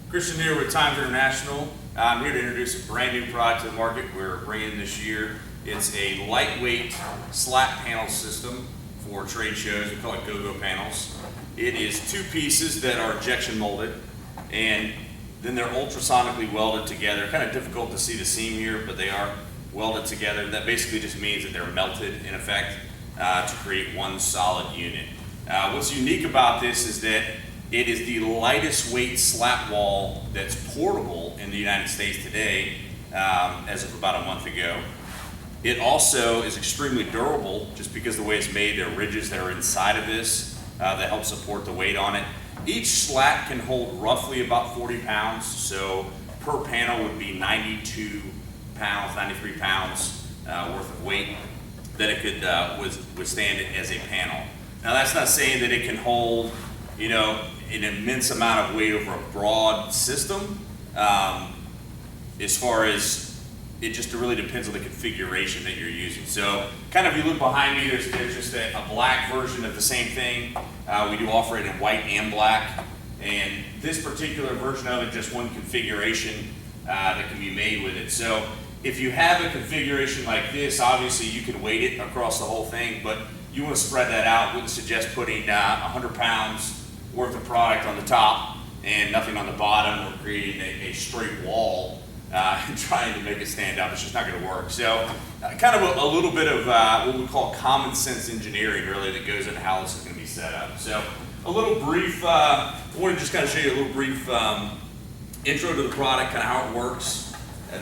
Christian here with Times International. I'm here to introduce a brand new product to the market we're bringing this year. It's a lightweight slat panel system for trade shows. We call it go-go panels. It is two pieces that are injection molded, and then they're ultrasonically welded together. Kind of difficult to see the seam here, but they are welded together. That basically just means that they're melted in effect to create one solid unit. What's unique about this is that it is the lightest weight slat wall that's portable in the United States today, as of about a month ago. It also is extremely durable just because the way it's made. There are ridges that are inside of this that help support the weight on it. Each slat can hold roughly about 40 pounds, so per panel would be 92 pounds, 93 pounds worth of weight that it could withstand it as a panel. Now that's not saying that it can hold, you know, an immense amount of weight over a broad system. As far as it just really depends on the configuration that you're using. So kind of, if you look behind me, there's just a black version of the same thing. We do offer it in white and black. And this particular version of it, just one configuration that can be made with it. So if you have a configuration like this, obviously you can weight it across the whole thing, but you want to spread that out. Wouldn't suggest putting 100 pounds worth of product on the top and nothing on the bottom, or creating a straight wall and trying to make it stand up. It's just not going to work. So kind of a little bit of what we call common sense engineering really that goes into how this is going to be set up. So a little brief, I want to just kind of show you a little brief intro to the product, kind of how it works.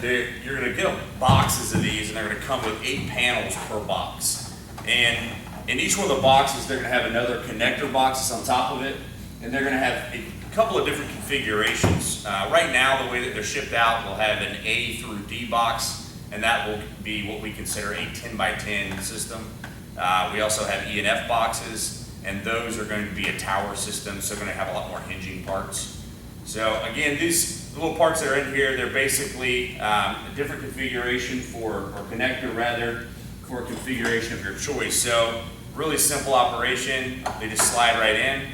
You're going to get boxes of these, and they're going to come with 8 panels per box. And in each one of the boxes, they're going to have another connector boxes on top of it, and they're going to have a couple of different configurations. Right now, the way that they're shipped out, we'll have an A through D box, and that will be what we consider a 10 by 10 system. We also have E and F boxes, and those are going to be a tower system, so they're going to have a lot more hinging parts. So again, these little parts that are in here, they're basically a different configuration or connector rather, for a configuration of your choice. So really simple operation. They just slide right in,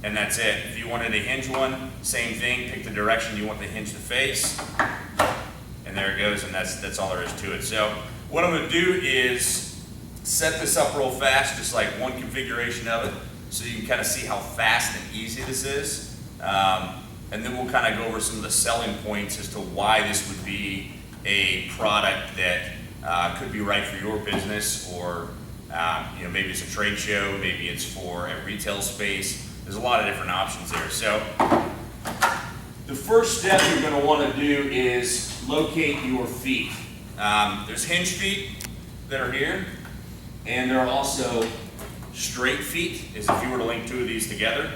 and that's it. If you wanted a hinge one, same thing. Pick the direction you want the hinge to face, and there it goes, and that's all there is to it. So what I'm going to do is set this up real fast, just like one configuration of it, so you can kind of see how fast and easy this is. And then we'll kind of go over some of the selling points as to why this would be a product that could be right for your business, or you know, maybe it's a trade show, maybe it's for a retail space. There's a lot of different options there. So the first step you're going to want to do is locate your feet. There's hinge feet that are here, and there are also straight feet, as if you were to link 2 of these together.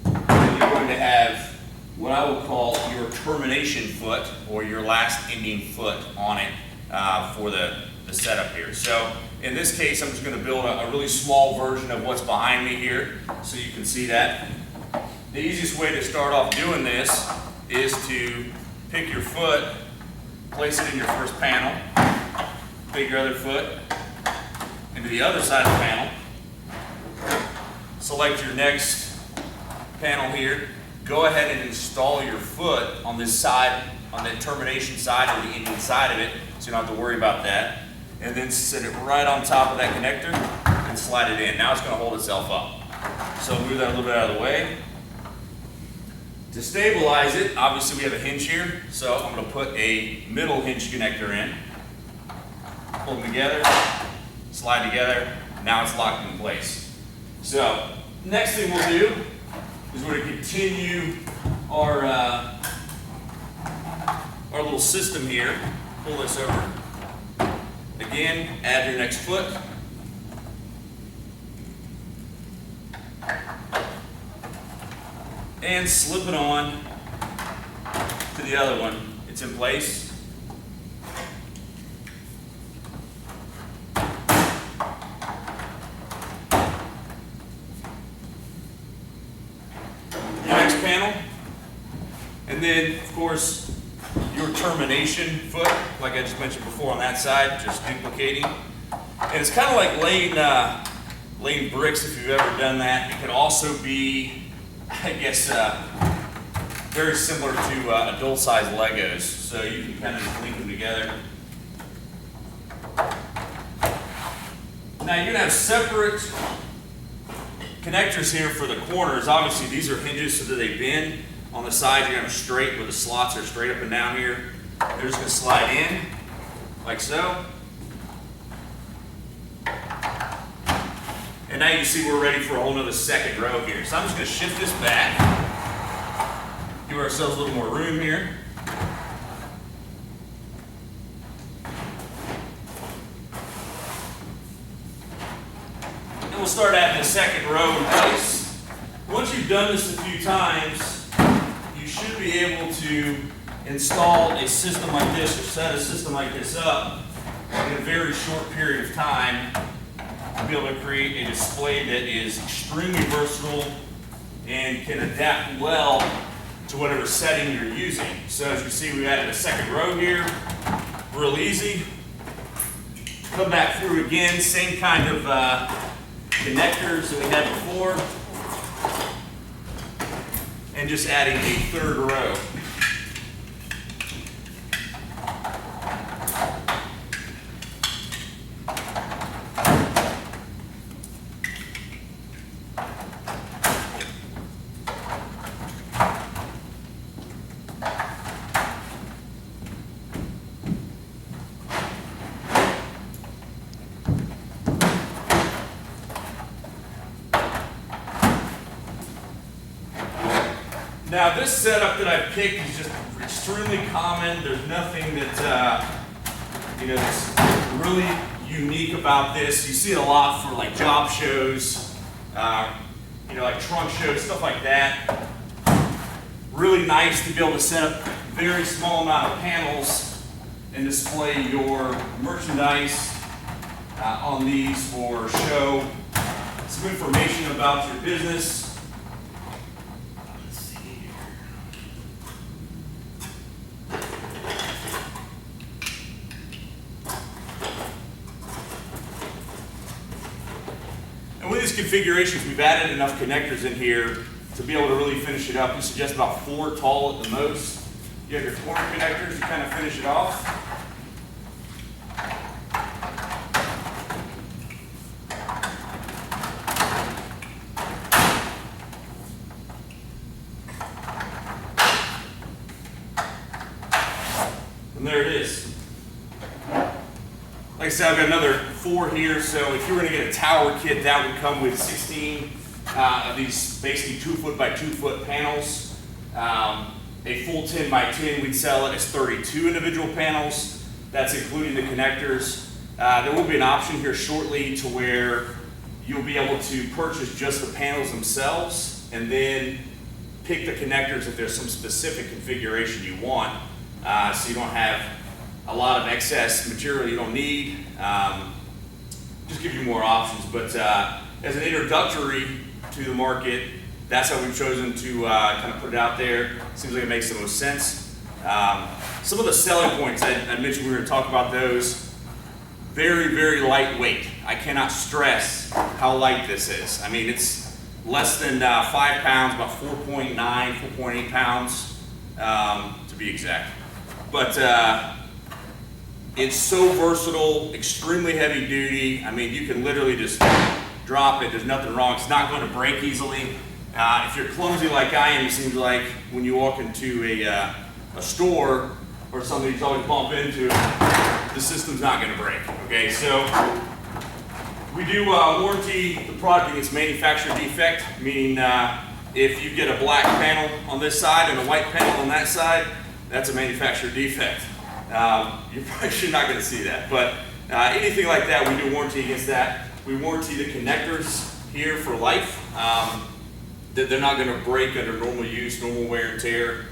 And you're going to have what I will call your termination foot, or your last ending foot on it for the setup here. So in this case, I'm just going to build a really small version of what's behind me here so you can see that. The easiest way to start off doing this is to pick your foot, place it in your first panel, take your other foot into the other side of the panel, select your next panel here, go ahead and install your foot on this side, on the termination side or the ending side of it, so you don't have to worry about that. And then set it right on top of that connector and slide it in. Now it's going to hold itself up. So move that a little bit out of the way. To stabilize it, obviously we have a hinge here, so I'm going to put a middle hinge connector in. Pull them together, slide together, now it's locked in place. So next thing we'll do is we're going to continue our little system here. Pull this over. Again, add your next foot. And slip it on to the other one. It's in place. Your next panel. And then, of course, your termination foot, like I just mentioned before on that side, just duplicating. And it's kind of like laying bricks if you've ever done that. It can also be, I guess, very similar to adult-sized Legos, so you can kind of link them together. Now you're going to have separate connectors here for the corners. Obviously these are hinges so that they bend. On the side you're going to have straight where the slots are straight up and down here. They're just going to slide in like so. And now you can see we're ready for a whole nother second row here. So I'm just going to shift this back. Give ourselves a little more room here. And we'll start adding the second row in place. Once you've done this a few times, you should be able to install a system like this or set a system like this up in a very short period of time to be able to create a display that is extremely versatile and can adapt well to whatever setting you're using. So as you see, we added a second row here, real easy. Come back through again, same kind of connectors that we had before, and just adding a third row. Now this setup that I've picked is just extremely common. There's nothing that that's really unique about this. You see it a lot for like job shows, like trunk shows, stuff like that. Really nice to be able to set up a very small amount of panels and display your merchandise on these for show. Some information about your business. These configurations, we've added enough connectors in here to be able to really finish it up. We suggest about 4 tall at the most. You have your corner connectors to kind of finish it off. And there it is. Like I said, I've got another 4 here, so if you were going to get a tower kit, that would come with 16 of these basically 2 foot by 2 foot panels. A full 10 by 10, we'd sell it as 32 individual panels. That's including the connectors. There will be an option here shortly to where you'll be able to purchase just the panels themselves and then pick the connectors if there's some specific configuration you want, so you don't have a lot of excess material you don't need. Just give you more options, but as an introductory to the market, that's how we've chosen to kind of put it out there. Seems like it makes the most sense. Some of the selling points, I mentioned we were going to talk about those. Very, very lightweight. I cannot stress how light this is. I mean, it's less than 5 pounds, about 4.9, 4.8 pounds to be exact. But it's so versatile, extremely heavy duty. I mean, you can literally just drop it. There's nothing wrong. It's not going to break easily. If you're clumsy like I am, it seems like when you walk into a store or something you always bump into, the system's not going to break. Okay, so we do warranty the product against manufacturer defect, meaning if you get a black panel on this side and a white panel on that side, that's a manufacturer defect. You're probably not going to see that, but anything like that, we do warranty against that. We warranty the connectors here for life. That they're not going to break under normal use, normal wear and tear.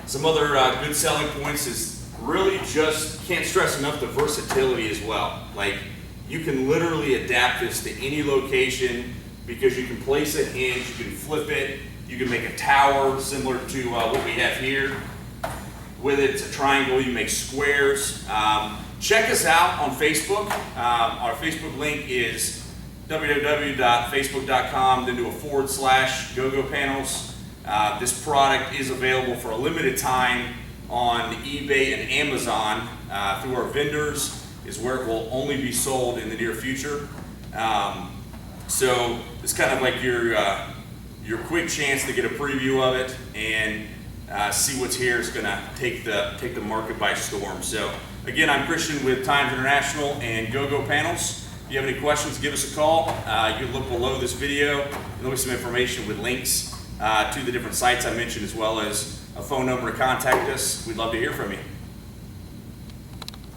Some other good selling points is really just, can't stress enough, the versatility as well. Like, you can literally adapt this to any location because you can place a hinge, you can flip it, you can make a tower similar to what we have here. With it, it's a triangle, you make squares. Check us out on Facebook. Our Facebook link is www.facebook.com, then do a /GoGo Panels. This product is available for a limited time on eBay and Amazon through our vendors, is where it will only be sold in the near future. So it's kind of like your quick chance to get a preview of it and see what's here. Is going to take the market by storm. So again, I'm Christian with Times International and GoGo Panels. If you have any questions, give us a call. You can look below this video, and there'll be some information with links to the different sites I mentioned, as well as a phone number to contact us. We'd love to hear from you.